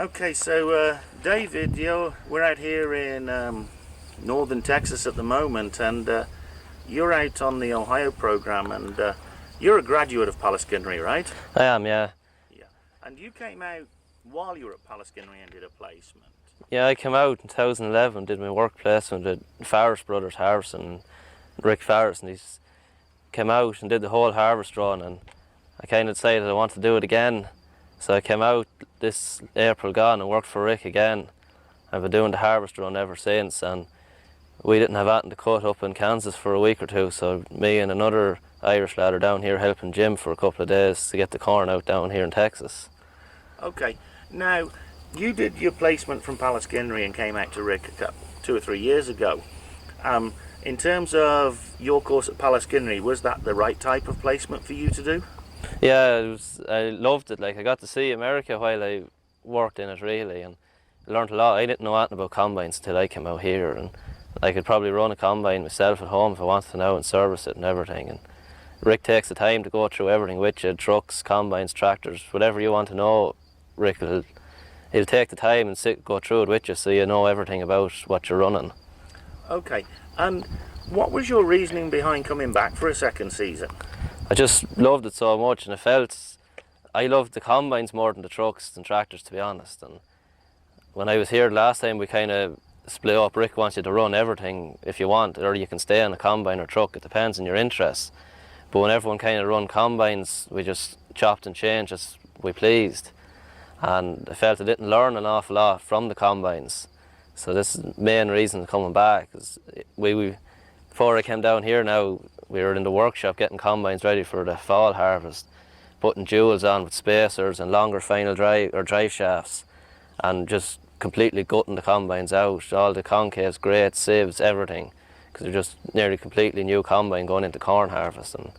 Okay, so David, we're out here in northern Texas at the moment, and you're out on the Ohio program, and you're a graduate of Palaskindry, right? I am, yeah. Yeah. And you came out while you were at Palaskindry and did a placement. Yeah, I came out in 2011, did my work placement with Farris Brothers Harvesting, Rick Farris, and he's came out and did the whole harvest run, and I kind of decided I wanted to do it again. So I came out this April gone and worked for Rick again. I've been doing the harvest run ever since, and we didn't have anything to cut up in Kansas for a week or two, so me and another Irish lad are down here helping Jim for a couple of days to get the corn out down here in Texas. Okay, now you did your placement from Palaskindry and came out to Rick 2 or 3 years ago. In terms of your course at Palaskindry, was that the right type of placement for you to do? Yeah, I loved it. Like, I got to see America while I worked in it, really, and I learned a lot. I didn't know anything about combines until I came out here, and I could probably run a combine myself at home if I wanted to now and service it and everything. And Rick takes the time to go through everything with you: trucks, combines, tractors, whatever you want to know. Rick he'll take the time and go through it with you, so you know everything about what you're running. Okay, and what was your reasoning behind coming back for a second season? I just loved it so much, and I loved the combines more than the trucks and tractors, to be honest. And when I was here last time, we kind of split up. Rick wants you to run everything if you want, or you can stay on a combine or truck. It depends on your interests. But when everyone kind of run combines, we just chopped and changed as we pleased. And I felt I didn't learn an awful lot from the combines. So this is the main reason coming back. Is before I came down here now, we were in the workshop getting combines ready for the fall harvest, putting jewels on with spacers and longer final drive shafts, and just completely gutting the combines out, all the concaves, grates, sieves, everything, because they're just nearly completely new combine going into corn harvest. And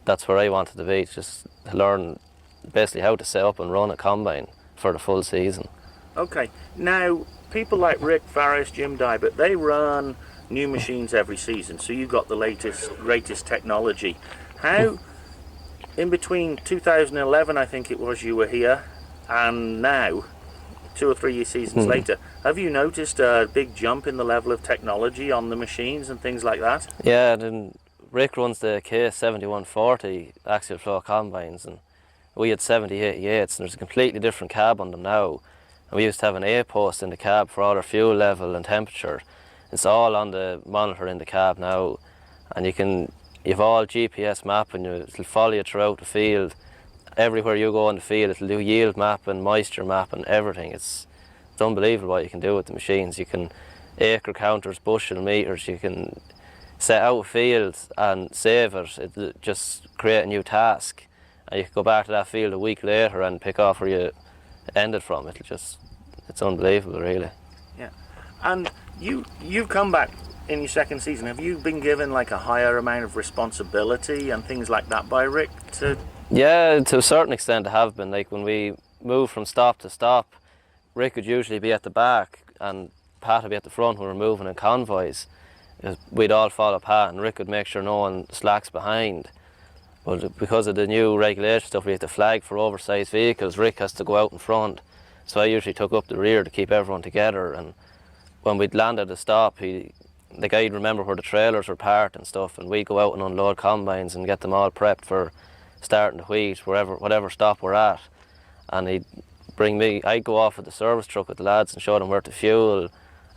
that's where I wanted to be, just to learn basically how to set up and run a combine for the full season. Okay, now people like Rick Farris, Jim Dybert, they run new machines every season, so you got the latest, greatest technology. How, in between 2011, I think it was, you were here, and now, 2 or 3 seasons later, have you noticed a big jump in the level of technology on the machines and things like that? Yeah, then Rick runs the K7140 axial flow combines, and we had 7088s, and there's a completely different cab on them now. And we used to have an A-post in the cab for all our fuel level and temperature. It's all on the monitor in the cab now, and you've all GPS mapping. It'll follow you throughout the field. Everywhere you go in the field, it'll do yield mapping, moisture mapping, everything. It's unbelievable what you can do with the machines. You can acre counters, bushel meters. You can set out a field and save it. It'll just create a new task, and you can go back to that field a week later and pick off where you ended from. It's unbelievable, really. Yeah, and you've come back in your second season. Have you been given like a higher amount of responsibility and things like that by Rick? Yeah, to a certain extent I have been. Like, when we moved from stop to stop, Rick would usually be at the back and Pat would be at the front when we were moving in convoys. We'd all follow Pat, and Rick would make sure no one slacks behind. But because of the new regulation stuff, we have to flag for oversized vehicles. Rick has to go out in front, so I usually took up the rear to keep everyone together. And when we'd land at a stop, the guy'd remember where the trailers were parked and stuff, and we'd go out and unload combines and get them all prepped for starting the wheat, whatever stop we're at. And he'd bring me, I'd go off with the service truck with the lads and show them where to fuel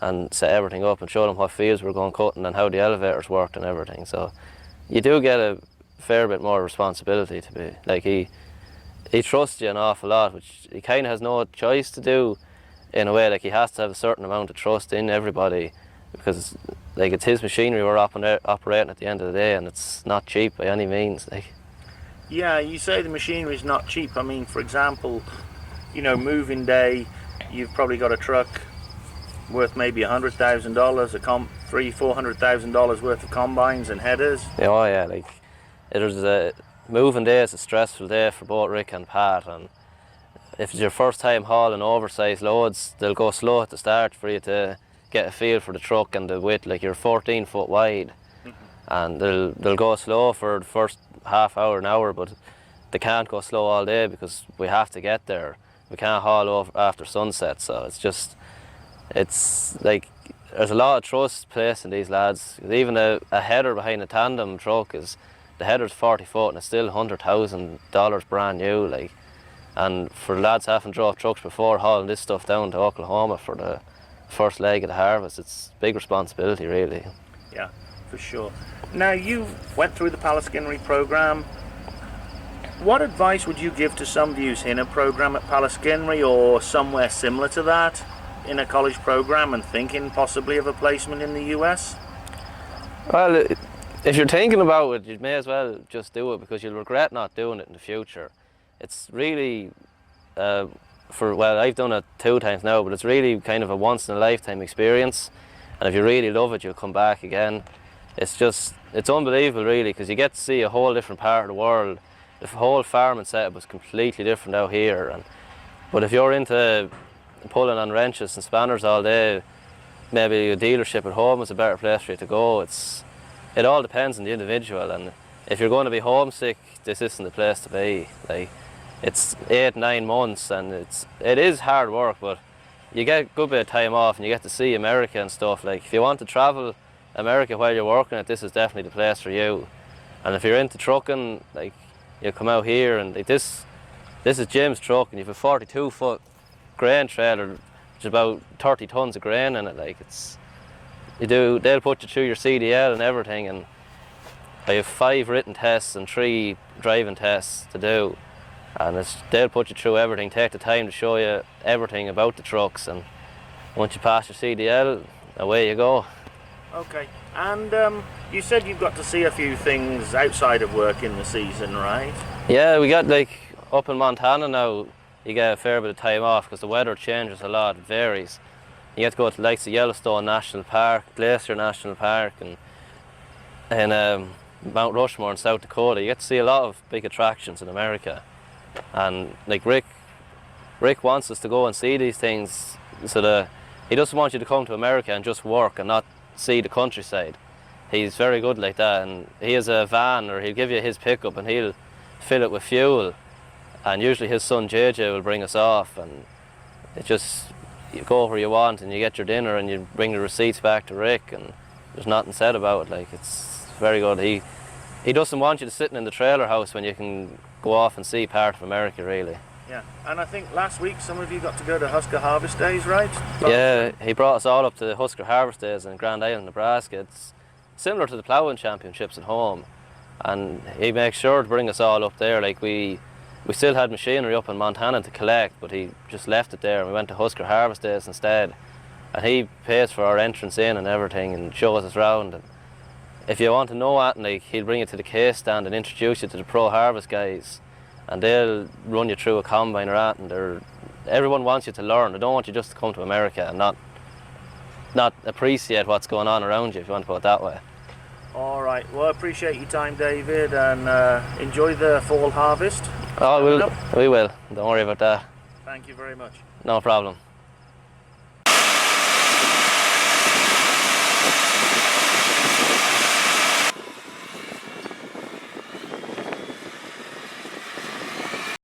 and set everything up and show them what fields we're going cutting and how the elevators worked and everything. So you do get a fair bit more responsibility to be, like, he trusts you an awful lot, which he kind of has no choice to do in a way. Like, he has to have a certain amount of trust in everybody, because like, it's his machinery we're operating at the end of the day, and it's not cheap by any means. Like, yeah, you say the machinery is not cheap. I mean, for example, moving day, you've probably got a truck worth maybe $100,000, $300,000-$400,000 worth of combines and headers. Oh yeah, like, moving day is a stressful day for both Rick and Pat, and if it's your first time hauling oversized loads, they'll go slow at the start for you to get a feel for the truck and the width. Like, you're 14 foot wide, and they'll go slow for the first half hour, an hour, but they can't go slow all day because we have to get there. We can't haul over after sunset, so it's like there's a lot of trust placed in these lads. Even a header behind a tandem truck the header's 40 foot and it's still $100,000 brand new, like. And for lads having drove trucks before, hauling this stuff down to Oklahoma for the first leg of the harvest, it's big responsibility, really. Yeah, for sure. Now, you went through the Paliskinnery program. What advice would you give to somebody who's in a program at Paliskinnery or somewhere similar to that in a college program and thinking possibly of a placement in the US? Well, if you're thinking about it, you may as well just do it, because you'll regret not doing it in the future. It's really, well, I've done it 2 times now, but it's really kind of a once-in-a-lifetime experience. And if you really love it, you'll come back again. It's unbelievable, really, because you get to see a whole different part of the world. The whole farming setup is completely different out here. But if you're into pulling on wrenches and spanners all day, maybe a dealership at home is a better place for you to go. It all depends on the individual, and if you're going to be homesick, this isn't the place to be. Like, it's 8-9 months, and it is hard work, but you get a good bit of time off and you get to see America and stuff. Like, if you want to travel America while you're working it, this is definitely the place for you. And if you're into trucking, like, you come out here, and like this is Jim's truck, and you have a 42-foot grain trailer, which is about 30 tons of grain in it. Like, they'll put you through your CDL and everything, and I have 5 written tests and 3 driving tests to do, and they'll put you through everything, take the time to show you everything about the trucks, and once you pass your CDL, away you go. Okay, and you said you've got to see a few things outside of work in the season, right? Yeah, we got, like, up in Montana now, you get a fair bit of time off because the weather changes a lot, it varies. You get to go to the likes of Yellowstone National Park, Glacier National Park, and Mount Rushmore in South Dakota. You get to see a lot of big attractions in America. And like Rick wants us to go and see these things, so that he doesn't want you to come to America and just work and not see the countryside. He's very good like that, and he has a van, or he'll give you his pickup and he'll fill it with fuel, and usually his son JJ will bring us off, and you go where you want and you get your dinner and you bring the receipts back to Rick, and there's nothing said about it. Like, it's very good. He doesn't want you to sit in the trailer house when you can go off and see part of America, really. Yeah, and I think last week some of you got to go to Husker Harvest Days, right? Yeah, he brought us all up to the Husker Harvest Days in Grand Island, Nebraska. It's similar to the ploughing championships at home, and he makes sure to bring us all up there. Like, we still had machinery up in Montana to collect, but he just left it there and we went to Husker Harvest Days instead. And he pays for our entrance in and everything and shows us around. And if you want to know that, like, he'll bring you to the case stand and introduce you to the pro harvest guys, and they'll run you through a combine or that, and everyone wants you to learn. They don't want you just to come to America and not appreciate what's going on around you, if you want to put it that way. All right, well, I appreciate your time, David, and enjoy the fall harvest. Oh, we will. Don't worry about that. Thank you very much. No problem.